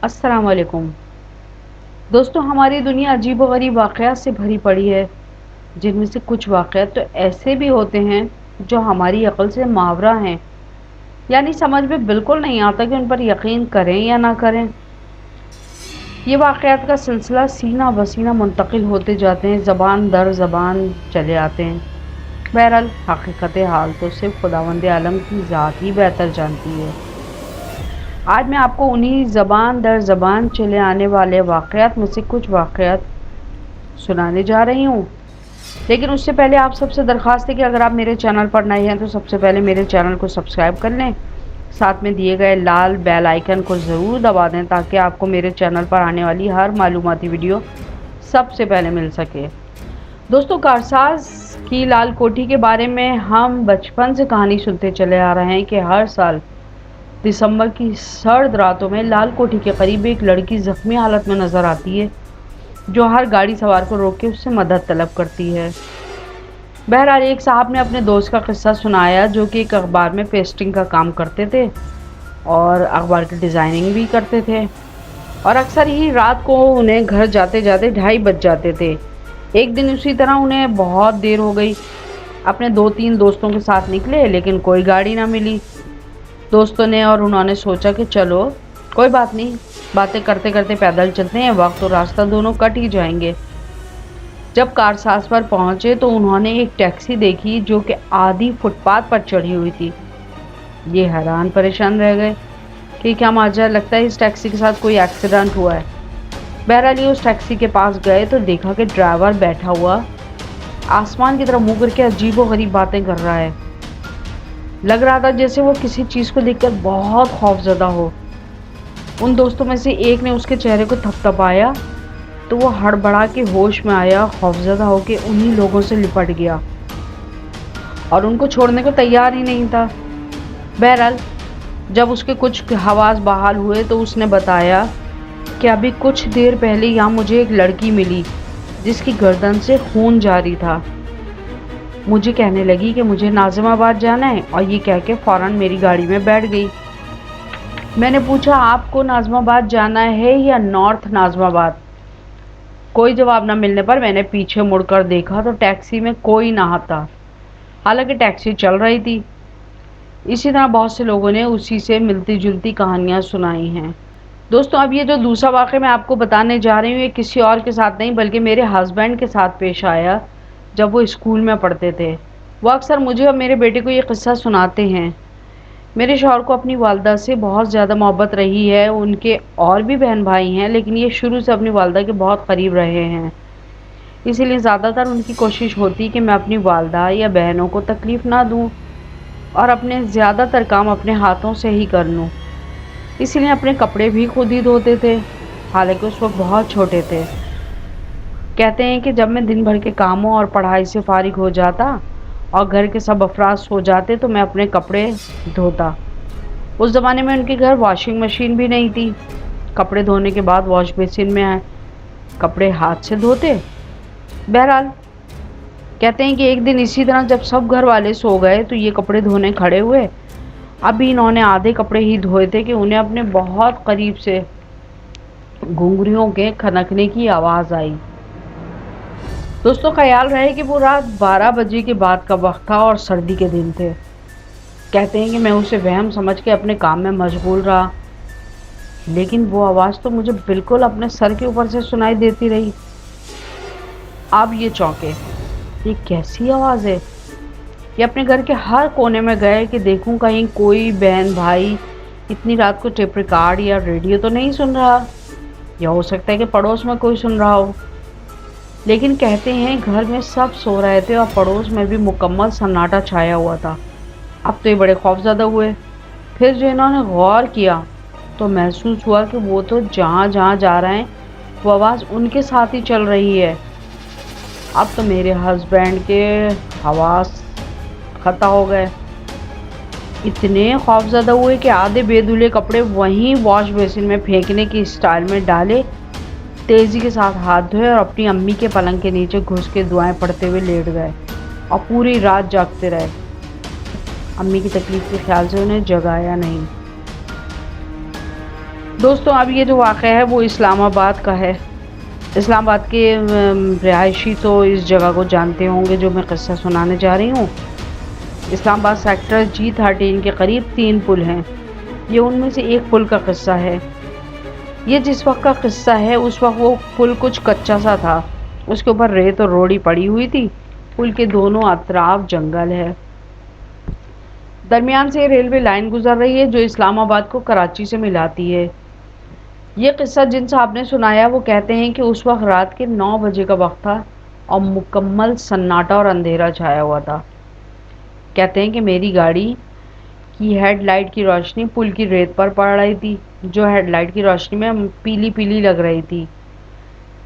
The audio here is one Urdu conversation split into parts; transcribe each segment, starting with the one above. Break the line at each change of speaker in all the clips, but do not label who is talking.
السلام علیکم دوستوں، ہماری دنیا عجیب و غریب واقعات سے بھری پڑی ہے، جن میں سے کچھ واقعات تو ایسے بھی ہوتے ہیں جو ہماری عقل سے ماورا ہیں، یعنی سمجھ میں بالکل نہیں آتا کہ ان پر یقین کریں یا نہ کریں۔ یہ واقعات کا سلسلہ سینہ بسینہ منتقل ہوتے جاتے ہیں، زبان در زبان چلے آتے ہیں۔ بہرحال حقیقت حال تو صرف خداوند عالم کی ذات ہی بہتر جانتی ہے۔ آج میں آپ کو انہی زبان در زبان چلے آنے والے واقعات میں سے کچھ واقعات سنانے جا رہی ہوں، لیکن اس سے پہلے آپ سب سے درخواست ہے کہ اگر آپ میرے چینل پر نئے ہیں تو سب سے پہلے میرے چینل کو سبسکرائب کر لیں، ساتھ میں دیے گئے لال بیل آئیکن کو ضرور دبا دیں تاکہ آپ کو میرے چینل پر آنے والی ہر معلوماتی ویڈیو سب سے پہلے مل سکے۔ دوستوں، کارساز کی لال کوٹھی کے بارے میں ہم بچپن سے کہانی سنتے چلے آ رہے ہیں کہ ہر سال دسمبر کی سرد راتوں میں لال کوٹھی کے قریب ایک لڑکی زخمی حالت میں نظر آتی ہے، جو ہر گاڑی سوار کو روک کے اس سے مدد طلب کرتی ہے۔ بہرحال ایک صاحب نے اپنے دوست کا قصہ سنایا جو کہ ایک اخبار میں پیسٹنگ کا کام کرتے تھے اور اخبار کی ڈیزائننگ بھی کرتے تھے، اور اکثر ہی رات کو انہیں گھر جاتے جاتے 2:30 بج جاتے تھے۔ ایک دن اسی طرح انہیں بہت دیر ہو گئی۔ اپنے 2-3 دوستوں کے ساتھ نکلے لیکن کوئی گاڑی نہ ملی۔ دوستوں نے اور انہوں نے سوچا کہ چلو کوئی بات نہیں، باتیں کرتے کرتے پیدل چلتے ہیں، وقت اور راستہ دونوں کٹ ہی جائیں گے۔ جب کارساز پر پہنچے تو انہوں نے ایک ٹیکسی دیکھی جو کہ آدھی فٹ پاتھ پر چڑھی ہوئی تھی۔ یہ حیران پریشان رہ گئے کہ کیا ماجرا، لگتا ہے اس ٹیکسی کے ساتھ کوئی ایکسیڈنٹ ہوا ہے۔ بہرحال یہ اس ٹیکسی کے پاس گئے تو دیکھا کہ ڈرائیور بیٹھا ہوا آسمان کی طرف منہ کر کے عجیب و غریب باتیں کر رہا ہے۔ لگ رہا تھا جیسے وہ کسی چیز کو دیکھ کر بہت خوف زدہ ہو۔ ان دوستوں میں سے ایک نے اس کے چہرے کو تھپتھپایا تو وہ ہڑبڑا کے ہوش میں آیا، خوفزدہ ہو کے انہی لوگوں سے لپٹ گیا اور ان کو چھوڑنے کو تیار ہی نہیں تھا۔ بہرحال جب اس کے کچھ حواس بحال ہوئے تو اس نے بتایا کہ ابھی کچھ دیر پہلے یہاں مجھے ایک لڑکی ملی جس کی گردن سے خون جاری تھا۔ مجھے کہنے لگی کہ مجھے ناظم آباد جانا ہے اور یہ کہہ کے فوراً میری گاڑی میں بیٹھ گئی۔ میں نے پوچھا آپ کو ناظم آباد جانا ہے یا نارتھ ناظم آباد؟ کوئی جواب نہ ملنے پر میں نے پیچھے مڑ کر دیکھا تو ٹیکسی میں کوئی نہ تھا، حالانکہ ٹیکسی چل رہی تھی۔ اسی طرح بہت سے لوگوں نے اسی سے ملتی جلتی کہانیاں سنائی ہیں۔ دوستوں، اب یہ جو دوسرا واقعہ میں آپ کو بتانے جا رہی ہوں یہ کسی اور کے ساتھ نہیں بلکہ میرے ہسبینڈ کے ساتھ پیش آیا جب وہ اسکول میں پڑھتے تھے۔ وہ اکثر مجھے اور میرے بیٹے کو یہ قصہ سناتے ہیں۔ میرے شوہر کو اپنی والدہ سے بہت زیادہ محبت رہی ہے، ان کے اور بھی بہن بھائی ہیں لیکن یہ شروع سے اپنی والدہ کے بہت قریب رہے ہیں، اسی لیے زیادہ تر ان کی کوشش ہوتی کہ میں اپنی والدہ یا بہنوں کو تکلیف نہ دوں اور اپنے زیادہ تر کام اپنے ہاتھوں سے ہی کر لوں۔ اسی لیے اپنے کپڑے بھی خود ہی دھوتے تھے، حالانکہ اس وقت بہت چھوٹے تھے۔ کہتے ہیں کہ جب میں دن بھر کے کاموں اور پڑھائی سے فارغ ہو جاتا اور گھر کے سب افراد سو جاتے تو میں اپنے کپڑے دھوتا۔ اس زمانے میں ان کے گھر واشنگ مشین بھی نہیں تھی۔ کپڑے دھونے کے بعد واش بیسن میں کپڑے ہاتھ سے دھوتے۔ بہرحال کہتے ہیں کہ ایک دن اسی طرح جب سب گھر والے سو گئے تو یہ کپڑے دھونے کھڑے ہوئے۔ ابھی انہوں نے آدھے کپڑے ہی دھوئے تھے کہ انہیں اپنے بہت قریب سے گھنگریوں کے کھنکنے کی آواز آئی۔ دوستوں، خیال رہے کہ وہ رات 12 بجے کے بعد کا وقت تھا اور سردی کے دن تھے۔ کہتے ہیں کہ میں اسے وہم سمجھ کے اپنے کام میں مشغول رہا، لیکن وہ آواز تو مجھے بالکل اپنے سر کے اوپر سے سنائی دیتی رہی۔ اب یہ چونکے، یہ کیسی آواز ہے؟ یہ اپنے گھر کے ہر کونے میں گئے کہ دیکھوں کہیں کوئی بہن بھائی اتنی رات کو ٹیپ ریکارڈ یا ریڈیو تو نہیں سن رہا، یا ہو سکتا ہے کہ پڑوس میں کوئی سن رہا ہو۔ لیکن کہتے ہیں گھر میں سب سو رہے تھے اور پڑوس میں بھی مکمل سناٹا چھایا ہوا تھا۔ اب تو یہ بڑے خوفزدہ ہوئے۔ پھر جو انہوں نے غور کیا تو محسوس ہوا کہ وہ تو جہاں جہاں جا رہے ہیں وہ آواز ان کے ساتھ ہی چل رہی ہے۔ اب تو میرے ہسبینڈ کے حواس خطا ہو گئے، اتنے خوفزدہ ہوئے کہ آدھے بے دھلے کپڑے وہیں واش بیسن میں پھینکنے کی اسٹائل میں ڈالے، تیزی کے ساتھ ہاتھ دھوئے اور اپنی امی کے پلنگ کے نیچے گھس کے دعائیں پڑھتے ہوئے لیٹ گئے اور پوری رات جاگتے رہے۔ امی کی تکلیف کے خیال سے انہیں جگایا نہیں۔ دوستوں اب یہ جو واقعہ ہے وہ اسلام آباد کا ہے۔ اسلام آباد کے رہائشی تو اس جگہ کو جانتے ہوں گے جو میں قصہ سنانے جا رہی ہوں۔ اسلام آباد سیکٹر G13 کے قریب 3 پل ہیں۔ یہ ان میں سے ایک پل کا قصہ ہے۔ یہ جس وقت کا قصہ ہے اس وقت وہ پل کچھ کچا سا تھا، اس کے اوپر ریت اور روڑی پڑی ہوئی تھی، پل کے دونوں اطراف جنگل ہے، درمیان سے ریلوے لائن گزر رہی ہے جو اسلام آباد کو کراچی سے ملاتی ہے۔ یہ قصہ جن صاحب نے سنایا وہ کہتے ہیں کہ اس وقت رات کے 9 بجے کا وقت تھا اور مکمل سناٹا اور اندھیرا چھایا ہوا تھا۔ کہتے ہیں کہ میری گاڑی کی ہیڈ لائٹ کی روشنی پل کی ریت پر پڑ رہی تھی جو ہیڈ لائٹ کی روشنی میں پیلی پیلی لگ رہی تھی،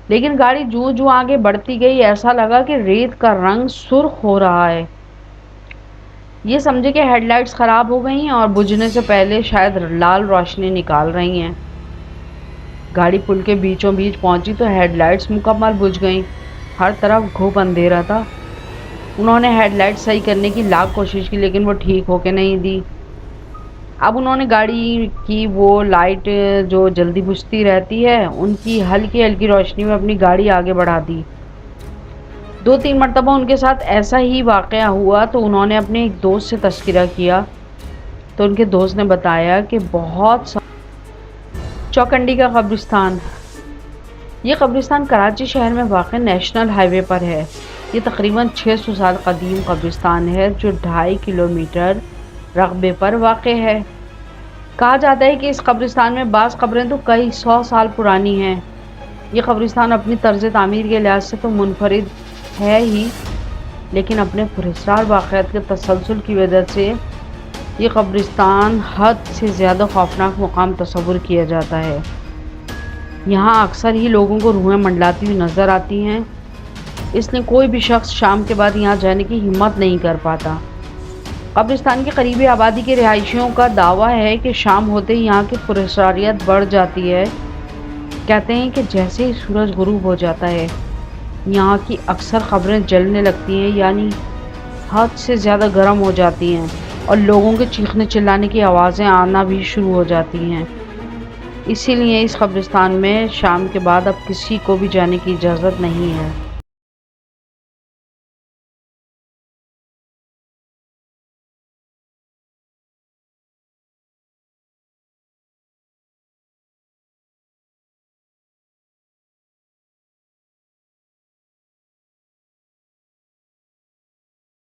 لیکن گاڑی جو آگے بڑھتی گئی ایسا لگا کہ ریت کا رنگ سرخ ہو رہا ہے۔ یہ سمجھے کہ ہیڈ لائٹس خراب ہو گئی ہیں اور بجھنے سے پہلے شاید لال روشنی نکال رہی ہیں۔ گاڑی پل کے بیچوں بیچ پہنچی تو ہیڈ لائٹس مکمل بجھ گئیں، ہر طرف گھوپ اندھیرا تھا۔ انہوں نے ہیڈ لائٹ صحیح کرنے کی لاکھ کوشش کی لیکن وہ ٹھیک ہو کے نہیں دی۔ اب انہوں نے گاڑی کی وہ لائٹ جو جلدی بجھتی رہتی ہے ان کی ہلکی ہلکی روشنی میں اپنی گاڑی آگے بڑھا دی۔ 2-3 مرتبہ ان کے ساتھ ایسا ہی واقعہ ہوا تو انہوں نے اپنے ایک دوست سے تذکرہ کیا تو ان کے دوست نے بتایا کہ چوکنڈی کا قبرستان، یہ قبرستان کراچی شہر میں واقع نیشنل ہائی وے پر ہے۔ یہ تقریباً 600 سال قدیم قبرستان ہے جو 2.5 کلومیٹر رقبے پر واقع ہے۔ کہا جاتا ہے کہ اس قبرستان میں بعض قبریں تو کئی 100 سال پرانی ہیں۔ یہ قبرستان اپنی طرز تعمیر کے لحاظ سے تو منفرد ہے ہی، لیکن اپنے پراسرار واقعات کے تسلسل کی وجہ سے یہ قبرستان حد سے زیادہ خوفناک مقام تصور کیا جاتا ہے۔ یہاں اکثر ہی لوگوں کو روحیں منڈلاتی ہوئی نظر آتی ہیں، اس لیے کوئی بھی شخص شام کے بعد یہاں جانے کی ہمت نہیں کر پاتا۔ قبرستان کی قریبی آبادی کے رہائشیوں کا دعویٰ ہے کہ شام ہوتے ہی یہاں کی پراسراریت بڑھ جاتی ہے۔ کہتے ہیں کہ جیسے ہی سورج غروب ہو جاتا ہے یہاں کی اکثر قبریں جلنے لگتی ہیں، یعنی حد سے زیادہ گرم ہو جاتی ہیں اور لوگوں کے چیخنے چلانے کی آوازیں آنا بھی شروع ہو جاتی ہیں۔ اسی لیے اس قبرستان میں شام کے بعد اب کسی کو بھی جانے کی اجازت نہیں ہے۔